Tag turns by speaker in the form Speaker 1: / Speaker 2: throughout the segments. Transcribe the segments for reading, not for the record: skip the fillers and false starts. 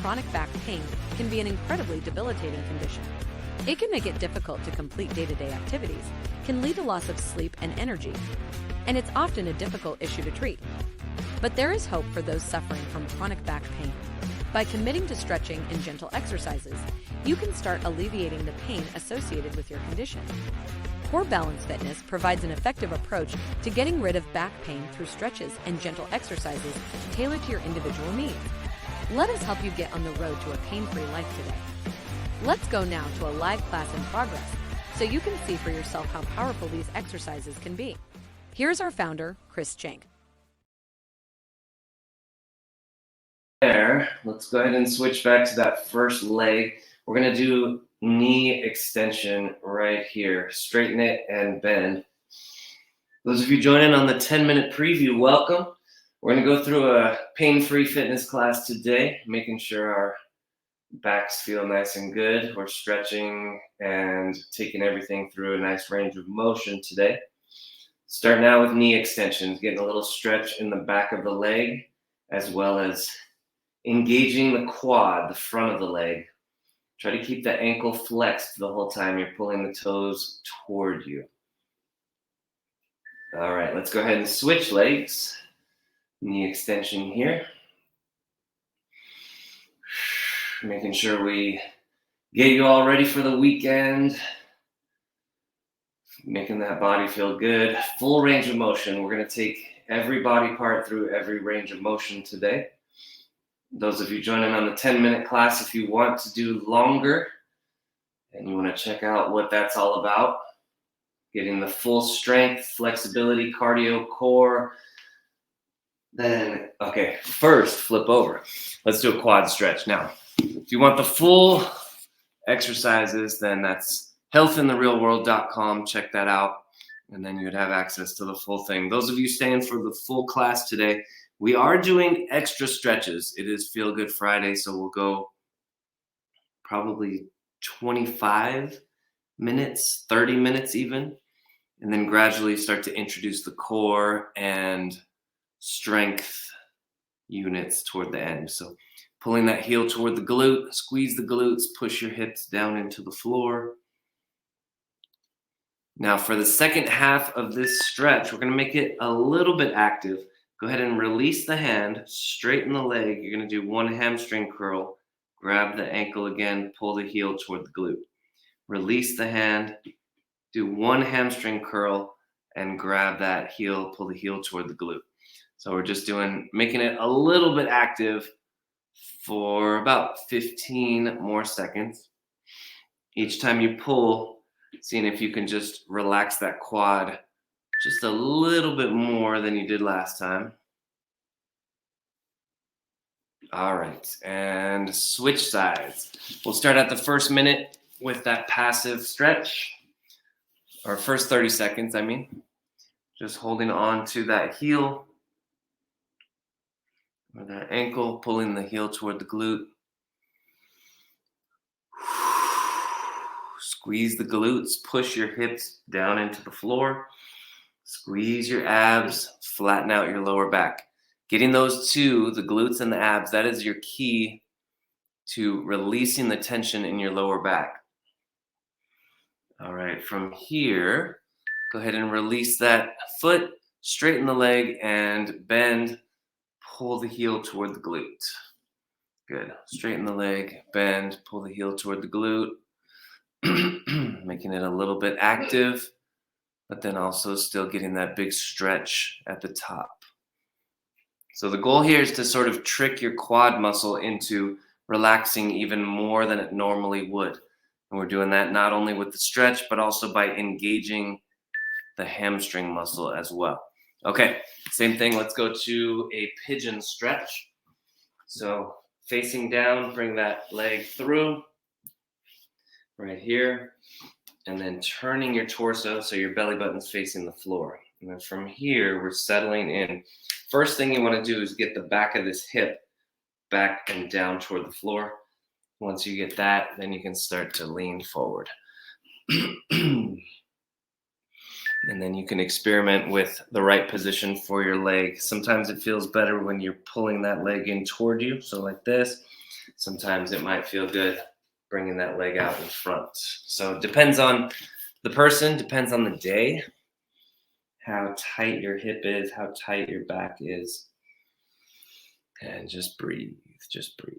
Speaker 1: chronic back pain can be an incredibly debilitating condition. It can make it difficult to complete day-to-day activities, can lead to loss of sleep and energy, and it's often a difficult issue to treat. But there is hope for those suffering from chronic back pain. By committing to stretching and gentle exercises, you can start alleviating the pain associated with your condition. Core Balance Fitness provides an effective approach to getting rid of back pain through stretches and gentle exercises tailored to your individual needs. Let us help you get on the road to a pain-free life today. Let's go now to a live class in progress so you can see for yourself how powerful these exercises can be. Here's our founder, Chris Jank.
Speaker 2: There, let's go ahead and switch back to that first leg. We're going to do knee extension right here. Straighten it and bend. Those of you joining on the 10-minute preview, welcome. We're going to go through a pain-free fitness class today, making sure our backs feel nice and good. We're stretching and taking everything through a nice range of motion today. Starting out with knee extensions, getting a little stretch in the back of the leg, as well as engaging the quad, the front of the leg. Try to keep the ankle flexed the whole time you're pulling the toes toward you. All right, let's go ahead and switch legs. Knee extension here. Making sure we get you all ready for the weekend. Making that body feel good. Full range of motion. We're going to take every body part through every range of motion today. Those of you joining on the 10-minute class, if you want to do longer and you want to check out what that's all about, getting the full strength, flexibility, cardio, core, then, okay, first flip over. Let's do a quad stretch. Now, if you want the full exercises, then that's healthintherealworld.com. Check that out, and then you would have access to the full thing. Those of you staying for the full class today, we are doing extra stretches. It is Feel Good Friday, so we'll go probably 25 minutes, 30 minutes even, and then gradually start to introduce the core and strength units toward the end. So pulling that heel toward the glute, squeeze the glutes, push your hips down into the floor. Now for the second half of this stretch, we're going to make it a little bit active. Go ahead and release the hand, straighten the leg. You're going to do one hamstring curl, grab the ankle again, pull the heel toward the glute. Release the hand, do one hamstring curl, and grab that heel, pull the heel toward the glute. So we're just making it a little bit active for about 15 more seconds. Each time you pull, seeing if you can just relax that quad just a little bit more than you did last time. All right, and switch sides. We'll start at the first minute with that passive stretch, or first 30 seconds, I mean. Just holding on to that heel, or that ankle, pulling the heel toward the glute. Squeeze the glutes, push your hips down into the floor. Squeeze your abs, flatten out your lower back. Getting those two, the glutes and the abs, that is your key to releasing the tension in your lower back. All right, from here, go ahead and release that foot, straighten the leg, and bend. Pull the heel toward the glute. Good. Straighten the leg, bend, pull the heel toward the glute. Making it a little bit active, but then also still getting that big stretch at the top. So the goal here is to sort of trick your quad muscle into relaxing even more than it normally would. And we're doing that not only with the stretch, but also by engaging the hamstring muscle as well. Okay, same thing. Let's go to a pigeon stretch. So facing down, bring that leg through right here, and then turning your torso so your belly button's facing the floor. And then from here, we're settling in. First thing you want to do is get the back of this hip back and down toward the floor. Once you get that, then you can start to lean forward. And then you can experiment with the right position for your leg. Sometimes it feels better when you're pulling that leg in toward you, so like this. Sometimes it might feel good bringing that leg out in front. So it depends on the person, depends on the day, how tight your hip is, how tight your back is. And just breathe, just breathe.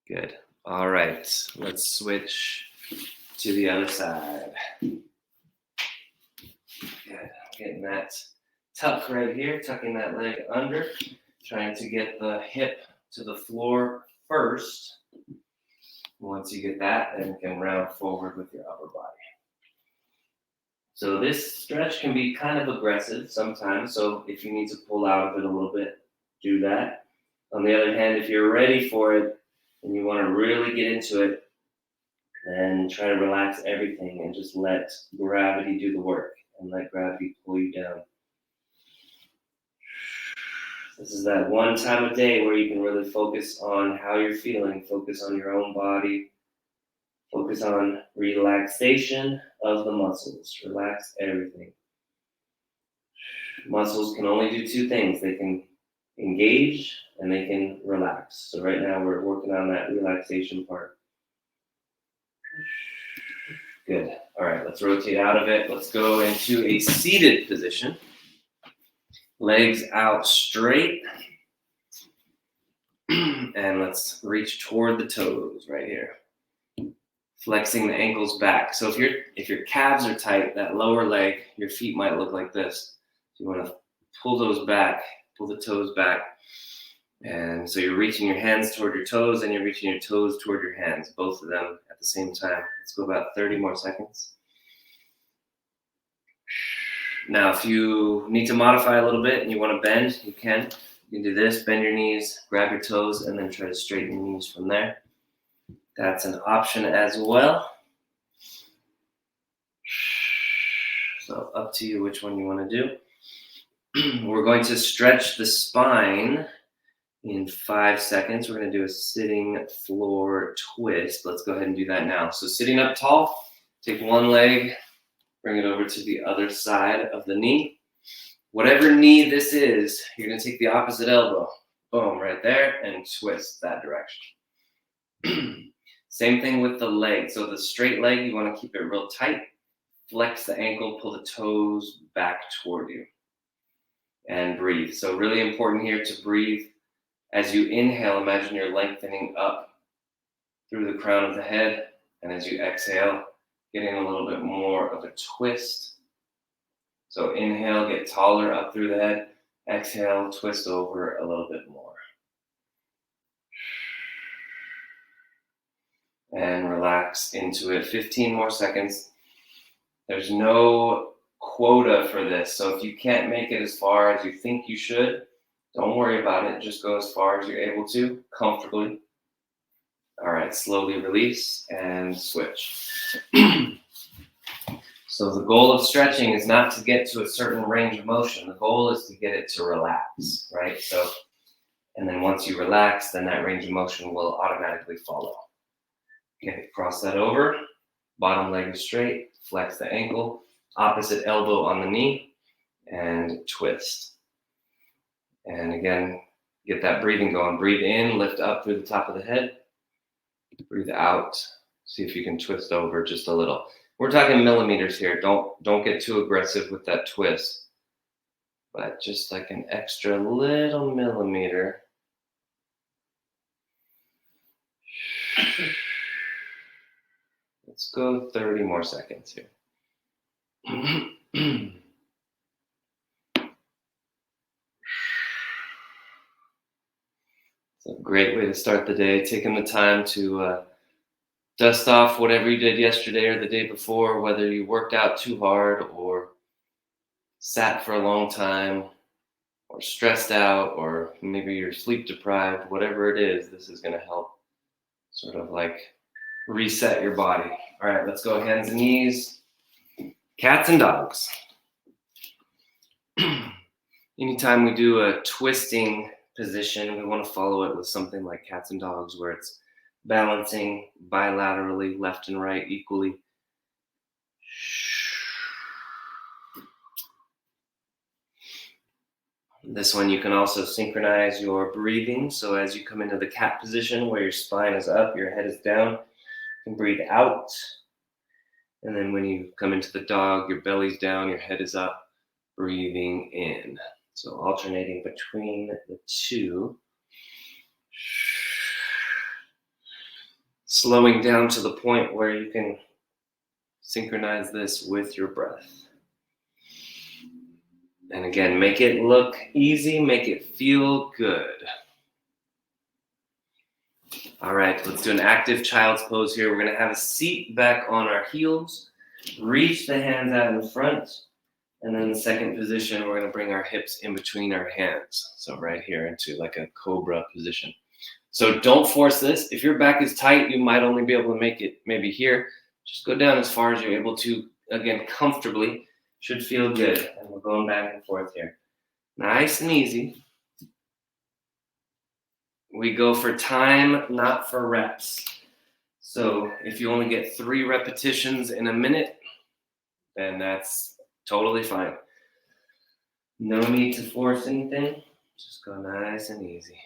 Speaker 2: Good. All right, let's switch to the other side. Good. Getting that tuck right here, tucking that leg under, trying to get the hip to the floor first. Once you get that, then you can round forward with your upper body. So this stretch can be kind of aggressive sometimes, so if you need to pull out of it a little bit, do that. On the other hand, if you're ready for it and you want to really get into it, then try to relax everything and just let gravity do the work and let gravity pull you down. This is that one time of day where you can really focus on how you're feeling, focus on your own body, focus on relaxation of the muscles. Relax everything. Muscles can only do two things. They can engage and they can relax. So right now we're working on that relaxation part. Good. All right, let's rotate out of it. Let's go into a seated position. Legs out straight. And let's reach toward the toes right here. Flexing the ankles back. So if your calves are tight, that lower leg, your feet might look like this. So you want to pull those back, pull the toes back. And so you're reaching your hands toward your toes and you're reaching your toes toward your hands, both of them at the same time. Let's go about 30 more seconds. Now, if you need to modify a little bit and you want to bend, you can. You can do this, bend your knees, grab your toes, and then try to straighten your knees from there. That's an option as well. So up to you which one you want to do. We're going to stretch the spine in 5 seconds. We're going to do a sitting floor twist. Let's go ahead and do that now. So sitting up tall, take one leg, bring it over to the other side of the knee. Whatever knee this is, you're going to take the opposite elbow. Boom, right there, and twist that direction. Same thing with the leg. So the straight leg, you want to keep it real tight. Flex the ankle, pull the toes back toward you. And breathe. So really important here to breathe. As you inhale, imagine you're lengthening up through the crown of the head. And as you exhale, getting a little bit more of a twist. So inhale, get taller up through the head. Exhale, twist over a little bit more. And relax into it. 15 more seconds. There's no quota for this. So if you can't make it as far as you think you should, don't worry about it. Just go as far as you're able to, comfortably. All right, slowly release and switch. So the goal of stretching is not to get to a certain range of motion. The goal is to get it to relax, right? So, and then once you relax, then that range of motion will automatically follow. Okay, cross that over. Bottom leg is straight. Flex the ankle. Opposite elbow on the knee. And twist. And again, get that breathing going. Breathe in, lift up through the top of the head. Breathe out. See if you can twist over just a little. We're talking millimeters here. Don't get too aggressive with that twist. But just like an extra little millimeter. Let's go 30 more seconds here. It's a great way to start the day, taking the time to dust off whatever you did yesterday or the day before, whether you worked out too hard or sat for a long time or stressed out or maybe you're sleep deprived, whatever it is, this is going to help sort of like reset your body. All right, let's go hands and knees. Cats and dogs. Anytime we do a twisting position, we want to follow it with something like cats and dogs, where it's balancing bilaterally, left and right equally. This one you can also synchronize your breathing. So as you come into the cat position where your spine is up, your head is down, you can breathe out. And then when you come into the dog, your belly's down, your head is up, breathing in. So alternating between the two. Slowing down to the point where you can synchronize this with your breath. And again, make it look easy, make it feel good. All right, let's do an active child's pose here. We're gonna have a seat back on our heels, reach the hands out in front, and then the second position, we're gonna bring our hips in between our hands. So right here into like a cobra position. So don't force this. If your back is tight, you might only be able to make it maybe here. Just go down as far as you're able to, again, comfortably. Should feel good. And we're going back and forth here. Nice and easy. We go for time, not for reps. So if you only get 3 repetitions in a minute, then that's totally fine. No need to force anything. Just go nice and easy.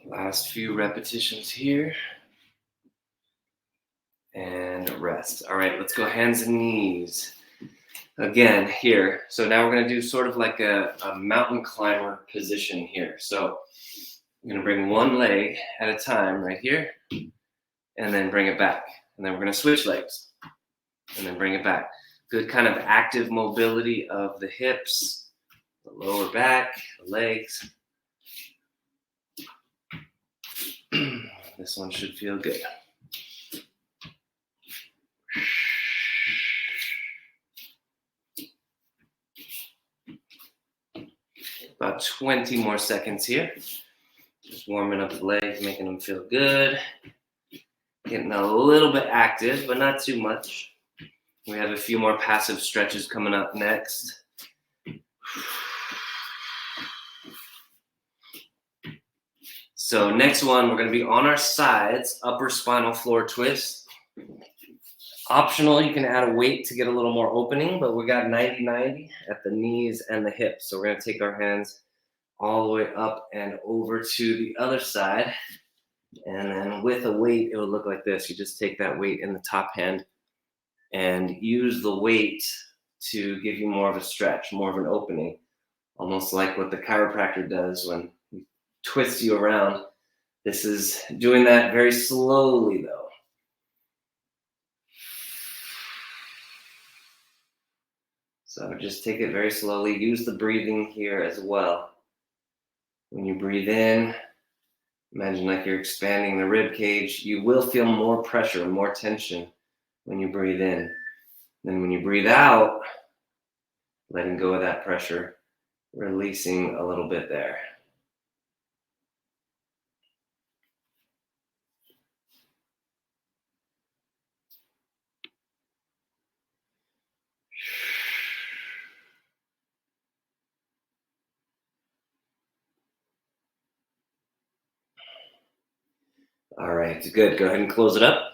Speaker 2: Last few repetitions here. And rest. All right, let's go hands and knees. Again, here. So now we're going to do sort of like a mountain climber position here. So I'm going to bring one leg at a time right here, and then bring it back. And then we're going to switch legs, and then bring it back. Good kind of active mobility of the hips, the lower back, the legs. This one should feel good. About 20 more seconds here. Just warming up the legs, making them feel good. Getting a little bit active, but not too much. We have a few more passive stretches coming up next. So next one, we're going to be on our sides, upper spinal floor twist. Optional, you can add a weight to get a little more opening, but we got 90-90 at the knees and the hips. So we're going to take our hands all the way up and over to the other side. And then with a weight, it will look like this. You just take that weight in the top hand and use the weight to give you more of a stretch, more of an opening, almost like what the chiropractor does when he twists you around. This is doing that very slowly, though. So just take it very slowly. Use the breathing here as well. When you breathe in, imagine like you're expanding the rib cage. You will feel more pressure, more tension when you breathe in. Then when you breathe out, letting go of that pressure, releasing a little bit there. All right, good. Go ahead and close it up.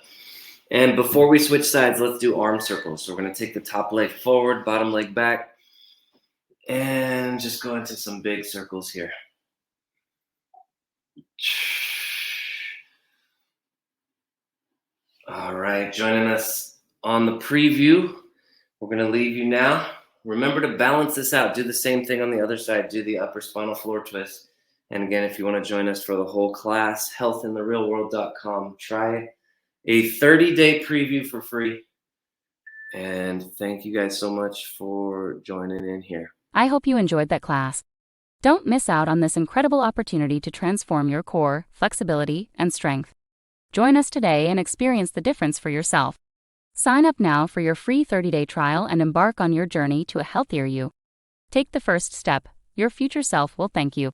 Speaker 2: And before we switch sides, let's do arm circles. So we're going to take the top leg forward, bottom leg back, and just go into some big circles here. All right, joining us on the preview. We're going to leave you now. Remember to balance this out. Do the same thing on the other side. Do the upper spinal floor twist. And again, if you want to join us for the whole class, healthintherealworld.com. Try a 30-day preview for free. And thank you guys so much for joining in here.
Speaker 3: I hope you enjoyed that class. Don't miss out on this incredible opportunity to transform your core, flexibility, and strength. Join us today and experience the difference for yourself. Sign up now for your free 30-day trial and embark on your journey to a healthier you. Take the first step. Your future self will thank you.